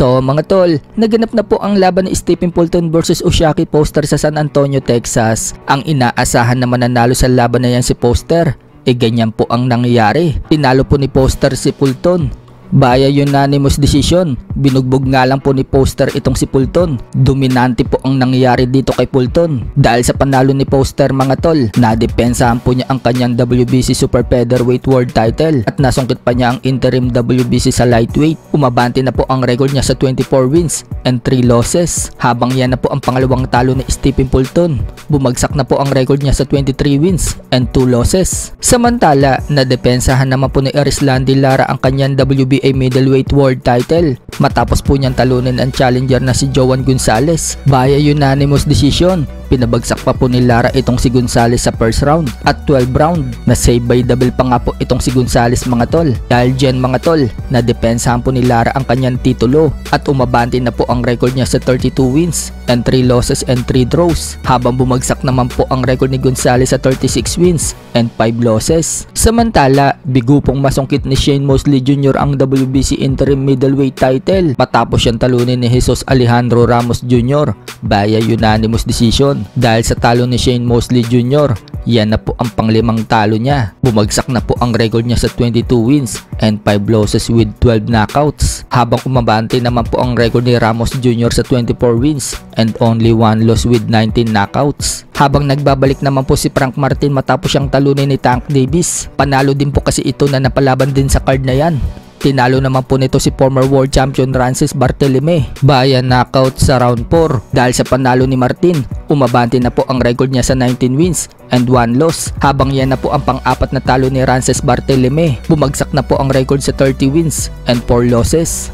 So mga tol, naganap na po ang laban ni Stephen Fulton versus O'Shaquie Foster sa San Antonio, Texas. Ang inaasahan na mananalo sa laban na yan si Foster, ganyan po ang nangyayari. Tinalo po ni Foster si Fulton via unanimous decision. Binugbog nga lang po ni Foster itong si Fulton. Dominante po ang nangyayari dito kay Fulton. Dahil sa panalo ni Foster mga tol, nadepensahan po niya ang kanyang WBC Super Featherweight World Title at nasungkit pa niya ang interim WBC sa lightweight. Umabante na po ang record niya sa 24 wins and 3 losses. Habang yan na po ang pangalawang talo ni Stephen Fulton, bumagsak na po ang record niya sa 23 wins and 2 losses. Samantala, nadepensahan naman po ni Erislandy Lara ang kanyang WBA middleweight world title matapos po niyang talunin ang challenger na si Joan Gonzalez via unanimous decision. Pinabagsak pa po ni Lara itong si Gonzalez sa first round at 12 round. Na save by double pa nga po itong si Gonzalez mga tol. Dahil dyan mga tol, nadepensahan po ni Lara ang kanyang titulo at umabante na po ang record niya sa 32 wins and 3 losses and 3 draws. Habang bumagsak naman po ang record ni Gonzalez sa 36 wins and 5 losses. Samantala, bigo pong masungkit ni Shane Mosley Jr. ang WBC interim middleweight title matapos siyang talunin ni Jesus Alejandro Ramos Jr. via unanimous decision. Dahil sa talo ni Shane Mosley Jr., yan na po ang panglimang talo niya. Bumagsak na po ang record niya sa 22 wins and 5 losses with 12 knockouts. Habang umabante naman po ang record ni Ramos Jr. sa 24 wins and only 1 loss with 19 knockouts. Habang nagbabalik naman po si Frank Martin matapos siyang talunin ni Tank Davis. Panalo din po kasi ito na napalaban din sa card na yan. Tinalo naman po nito si former world champion Francis Bartolome via knockout sa round 4. Dahil sa panalo ni Martin, umabante na po ang record niya sa 19 wins and 1 loss. Habang yan na po ang pang-apat na talo ni Francis Bartolome, bumagsak na po ang record sa 30 wins and 4 losses.